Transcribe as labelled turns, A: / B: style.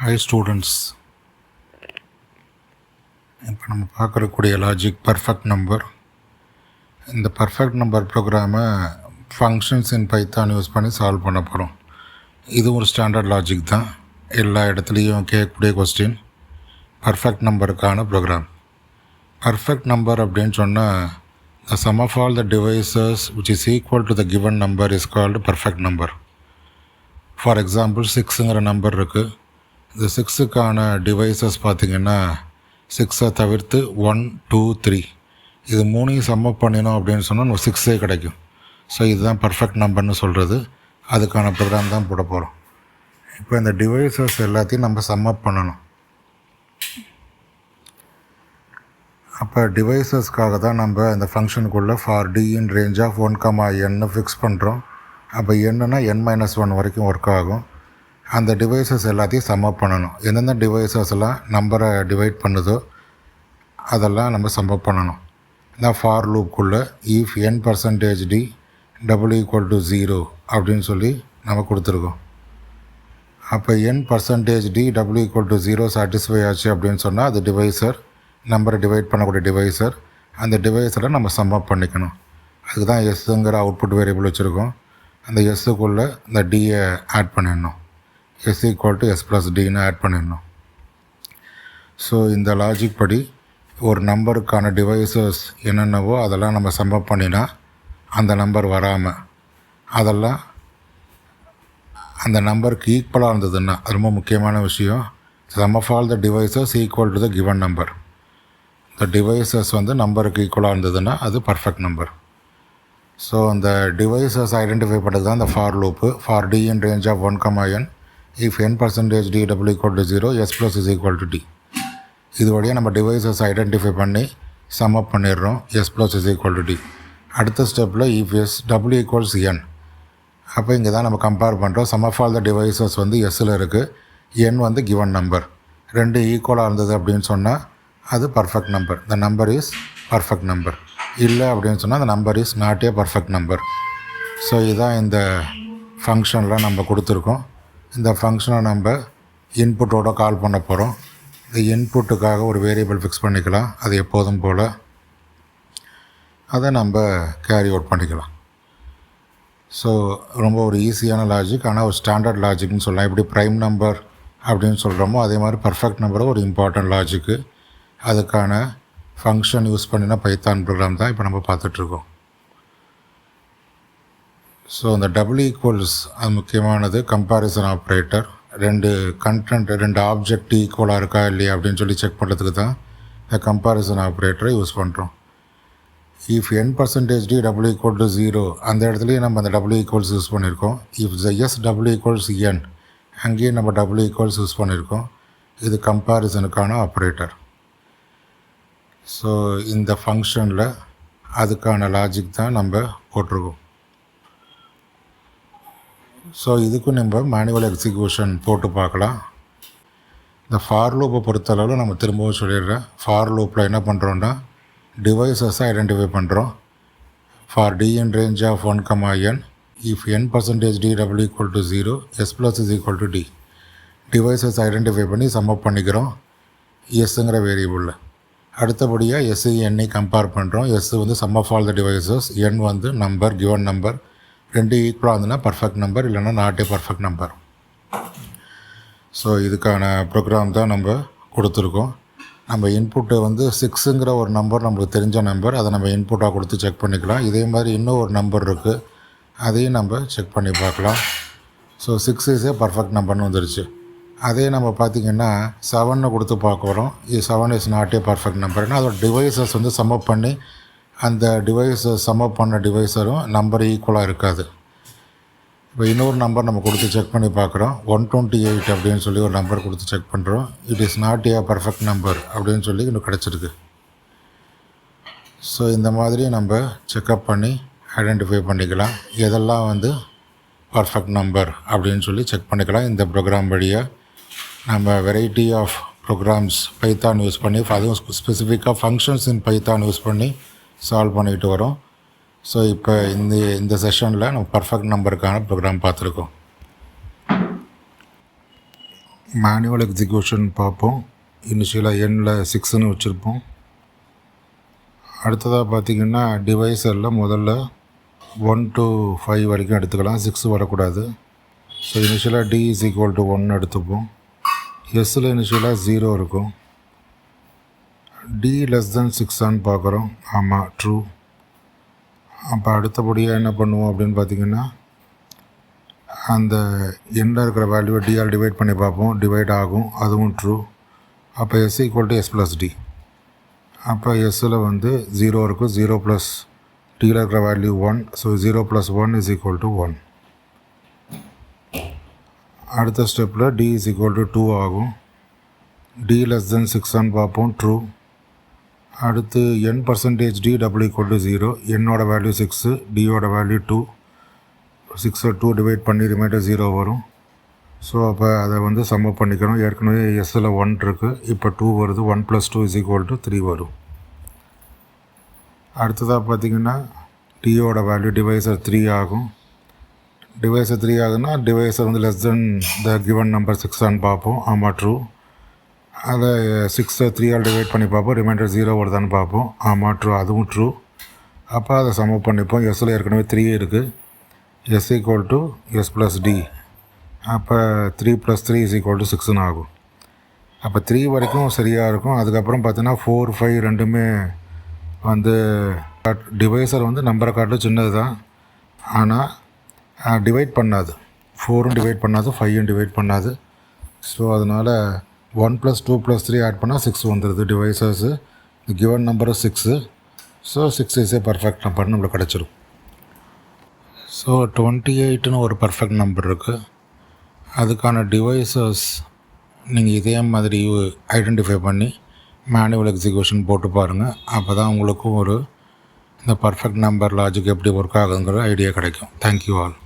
A: Hi students, இப்போ நம்ம பார்க்கக்கூடிய லாஜிக் பர்ஃபெக்ட் நம்பர். இந்த பர்ஃபெக்ட் நம்பர் ப்ரோக்ராமை ஃபங்க்ஷன்ஸ் இன் பைத்தான் யூஸ் பண்ணி சால்வ் பண்ண போகிறோம். இது ஒரு ஸ்டாண்டர்ட் லாஜிக் தான். எல்லா இடத்துலையும் கேட்கக்கூடிய கொஸ்டின் பர்ஃபெக்ட் நம்பருக்கான ப்ரோக்ராம். பர்ஃபெக்ட் நம்பர் அப்படின்னு சொன்னால் the sum of all the divisors which is equal to the given number is called perfect number. For example 6ங்கிற நம்பர் இருக்குது. இந்த 6க்கான டிவைசஸ் பார்த்திங்கன்னா 6 தவிர்த்து 1, 2, 3 இது மூணையும் சம்மப் பண்ணினோம் அப்படின்னு சொன்னால் நம்ம 6 கிடைக்கும். ஸோ இதுதான் பர்ஃபெக்ட் நம்பர்னு சொல்கிறது. அதுக்கான ப்ரோக்ராம் தான் போட போகிறோம். இப்போ இந்த டிவைசஸ் எல்லாத்தையும் நம்ம சம்மப் பண்ணணும். அப்போ டிவைசஸ்க்காக தான் நம்ம இந்த ஃபங்க்ஷனுக்குள்ளே for D in range of 1, fix பண்ணுறோம். அப்போ என்னன்னா n-1 வரைக்கும் ஒர்க் ஆகும். அந்த டிவைசஸ் எல்லாத்தையும் சம்மப் பண்ணணும். எந்தெந்த டிவைசஸ் எல்லாம் நம்பரை டிவைட் பண்ணுதோ அதெல்லாம் நம்ம சம்மப் பண்ணணும். இந்த ஃபார் லூப்புக்குள்ளே இஃப் n%d =0 அப்படின்னு சொல்லி நம்ம கொடுத்துருக்கோம். அப்போ n%d =0 சாட்டிஸ்ஃபை ஆச்சு அப்படின்னு சொன்னால் அது டிவைசர், நம்பரை டிவைட் பண்ணக்கூடிய டிவைசர். அந்த டிவைஸரை நம்ம சம்மப் பண்ணிக்கணும். அதுக்கு தான் எஸ்ஸுங்கிற அவுட்புட் வேரியபிள் வச்சுருக்கோம். அந்த எஸ்ஸுக்குள்ளே இந்த டியை ஆட் பண்ணிடணும். s = s + dன்னு ஆட் பண்ணிடணும். ஸோ இந்த லாஜிக் படி ஒரு நம்பருக்கான டிவைசஸ் என்னென்னவோ அதெல்லாம் நம்ம சம்மப் பண்ணினா அந்த நம்பர் வராமல் அதெல்லாம் அந்த நம்பருக்கு ஈக்குவலாக இருந்ததுன்னா ரொம்ப முக்கியமான விஷயம். Sum of all the divisors equal to the given number. இந்த டிவைசஸ் நம்பருக்கு ஈக்குவலாக இருந்ததுன்னா அது பர்ஃபெக்ட் நம்பர். ஸோ அந்த டிவைசஸ் ஐடென்டிஃபை பண்ணுறது தான் இந்த for loop. For D in range of 1, if n%d =0 s + d. இது வழியாக நம்ம டிவைசஸ் ஐடென்டிஃபை பண்ணி சம்மப் பண்ணிடுறோம். s + d. அடுத்த ஸ்டெப்பில் if s w = n. அப்போ இங்கே தான் நம்ம கம்பேர் பண்ணுறோம். Sum of all the devices எஸ்ஸில் இருக்குது, n கிவன் நம்பர். ரெண்டு ஈக்குவலாக இருந்தது அப்படின்னு சொன்னால் அது perfect number. The number is perfect number. இல்லை அப்படின்னு சொன்னால் அந்த number is not a perfect number. So இதுதான் இந்த ஃபங்க்ஷனில் நம்ம கொடுத்துருக்கோம். இந்த ஃபங்க்ஷனை நம்ம இன்புட்டோட கால் பண்ண போகிறோம். இந்த இன்புட்டுக்காக ஒரு வேரியபிள் ஃபிக்ஸ் பண்ணிக்கலாம். அது எப்போதும் போல் அதை நம்ம கேரி அவுட் பண்ணிக்கலாம். ஸோ ரொம்ப ஒரு ஈஸியான லாஜிக், ஆனால் ஒரு ஸ்டாண்டர்ட் லாஜிக்னு சொல்லலாம். எப்படி ப்ரைம் நம்பர் அப்படின்னு சொல்கிறோமோ அதே மாதிரி பர்ஃபெக்ட் நம்பரும் ஒரு இம்பார்ட்டன்ட் லாஜிக்கு. அதுக்கான ஃபங்க்ஷன் யூஸ் பண்ணினா பைத்தான் ப்ரோக்ராம் தான் இப்போ நம்ம பார்த்துட்ருக்கோம். ஸோ இந்த =, அது முக்கியமானது. Comparison operator. ரெண்டு ஆப்ஜெக்ட் ஈக்குவலாக இருக்கா இல்லையா அப்படின்னு சொல்லி செக் பண்ணுறதுக்கு தான் இந்த கம்பேரிசன் ஆப்ரேட்டரை யூஸ் பண்ணுறோம். இஃப் n%d =0 அந்த இடத்துலையும் நம்ம அந்த w= யூஸ் பண்ணியிருக்கோம். இஃப் s w = n அங்கேயும் நம்ம w= யூஸ் பண்ணியிருக்கோம். இது கம்பேரிசனுக்கான ஆப்ரேட்டர். ஸோ இந்த ஃபங்க்ஷனில் அதுக்கான லாஜிக் தான் நம்ம போட்டிருக்கோம். ஸோ இதுக்கும் நம்ம மேனுவல் எக்ஸிக்யூஷன் போட்டு பார்க்கலாம். இந்த ஃபார் லூப்பை பொறுத்தளவில் நம்ம திரும்பவும் சொல்லிடுறேன். ஃபார் லூப்பில் என்ன பண்ணுறோன்னா டிவைசஸை ஐடென்டிஃபை பண்ணுறோம். For D in range of 1, if n%d =0 s + d. Divisors identify பண்ணி சம்மப் பண்ணிக்கிறோம் எஸ்ஸுங்கிற வேரியபிளில். அடுத்தபடியாக எஸ் என்னை கம்பேர் பண்ணுறோம். S sum of all the divisors, n number, given number. ரெண்டு ஈக்குவலாக இருந்ததுன்னா பர்ஃபெக்ட் நம்பர், இல்லைன்னா not a perfect number. So இதுக்கான ப்ரோக்ராம் தான் நம்ம கொடுத்துருக்கோம். நம்ம இன்புட்டு 6ங்கிற ஒரு நம்பர் நம்மளுக்கு தெரிஞ்ச நம்பர், அதை நம்ம இன்புட்டாக கொடுத்து செக் பண்ணிக்கலாம். இதே மாதிரி இன்னும் ஒரு நம்பர் இருக்குது, அதையும் நம்ம செக் பண்ணி பார்க்கலாம். ஸோ 6 இஸ் ஏ பர்ஃபெக்ட் நம்பர்னு வந்துருச்சு. அதே நம்ம பார்த்திங்கன்னா 7 கொடுத்து பார்க்குறோம். 7 is not a perfect number. ஏன்னா அதோட டிவைசஸ் சம்மப் பண்ணி அந்த டிவைஸஸ் சம்மப் பண்ண டிவைஸரும் நம்பர் ஈக்குவலாக இருக்காது. இப்போ இன்னொரு நம்பர் நம்ம கொடுத்து செக் பண்ணி பார்க்குறோம். 128 அப்படின்னு சொல்லி ஒரு நம்பர் கொடுத்து செக் பண்ணுறோம். It is not a perfect number அப்படின்னு சொல்லி இன்னும் கிடச்சிருக்கு. ஸோ இந்த மாதிரி நம்ம செக்கப் பண்ணி ஐடென்டிஃபை பண்ணிக்கலாம் எதெல்லாம் பர்ஃபெக்ட் நம்பர் அப்படின்னு சொல்லி செக் பண்ணிக்கலாம். இந்த ப்ரோக்ராம் வழியாக நம்ம variety of programs Python use பண்ணி, அதுவும் ஸ்பெசிஃபிக்காக ஃபங்க்ஷன்ஸ் இன் பைத்தான் யூஸ் பண்ணி சால்வ் பண்ணிக்கிட்டு வரோம். ஸோ இப்போ இந்த செஷனில் நம்ம பர்ஃபெக்ட் நம்பருக்கான ப்ரோக்ராம் பார்த்துருக்கோம். மேனுவல் எக்ஸிக்யூஷன் பார்ப்போம். இனிஷியலாக எண்ணில் 6ன்னு வச்சுருப்போம். அடுத்ததாக பார்த்திங்கன்னா டிவைஸரில் முதல்ல 1 to 5 வரைக்கும் எடுத்துக்கலாம், 6 வரக்கூடாது. ஸோ இனிஷியலாக D = 1 எடுத்துப்போம். எஸ்ஸில் இனிஷியலாக 0 இருக்கும். D <6 பார்க்குறோம். ஆமாம், ட்ரூ. அப்போ அடுத்தபடியாக என்ன பண்ணுவோம் அப்படின்னு பார்த்திங்கன்னா அந்த எண்ணில் இருக்கிற வேல்யூவை டிஆல் டிவைட் பண்ணி பார்ப்போம். டிவைட் ஆகும், அதுவும் ட்ரூ. அப்போ S = S + D. அப்போ எஸ்ஸில் 0 இருக்கும். 0 + டியில் இருக்கிற வேல்யூ 1. ஸோ 0 + 1 = 1. அடுத்த ஸ்டெப்பில் D = 2 ஆகும். D <6 பார்ப்போம். ட்ரூ. அடுத்து n% D = 0. என்னோட வேல்யூ 6, டியோட வேல்யூ 2. 6 2 டிவைட் பண்ணி ரிமைண்டர் 0 வரும். ஸோ அப்போ அதை சம் அப் பண்ணிக்கணும். ஏற்கனவே எஸ்ஸில் 1 இருக்குது, இப்போ 2 வருது. 1 + 2 = 3 வரும். அடுத்ததாக பார்த்திங்கன்னா டியோட வேல்யூ டிவைஸர் 3 ஆகும். டிவைஸர் 3 ஆகுதுன்னா டிவைஸர் < கிவன் நம்பர் 6 பார்ப்போம். ஆமாம், ட்ரூ. அதை 6 3ஆல் டிவைட் பண்ணி பார்ப்போம். ரிமைண்டர் 0 வருதான்னு பார்ப்போம். ஆமாம், ட்ரூ. அதுவும் ட்ரூ. அப்போ அதை சம் அப் பண்ணிப்போம். எஸ்ஸில் ஏற்கனவே 3 இருக்குது. S = S + D. அப்போ 3 + 3 = 6ன்னு ஆகும். அப்போ 3 வரைக்கும் சரியாக இருக்கும். அதுக்கப்புறம் பார்த்தீங்கன்னா 4 5 ரெண்டுமே டிவைஸர் நம்பரை காட்டிலும் சின்னது தான், ஆனால் டிவைட் பண்ணாது. 4ம் டிவைட் பண்ணாது, 5ம் டிவைட் பண்ணாது. ஸோ அதனால் 1 + 2 + 3 ஆட் பண்ணால் 6 வந்துடுது. டிவைஸர்ஸு கிவன் நம்பரும் 6. ஸோ 6 இஸ் ஏ பர்ஃபெக்ட் நம்பர்னு நம்மளுக்கு கிடச்சிரும். ஸோ 28ன்னு ஒரு பர்ஃபெக்ட் நம்பர் இருக்குது. அதுக்கான டிவைஸஸ் நீங்கள் இதே மாதிரி ஐடென்டிஃபை பண்ணி மேனுவல் எக்ஸிக்யூஷன் போட்டு பாருங்கள். அப்போ தான் உங்களுக்கும் இந்த பர்ஃபெக்ட் நம்பர் லாஜிக் எப்படி ஒர்க் ஆகுதுங்கிற ஐடியா கிடைக்கும். Thank you all.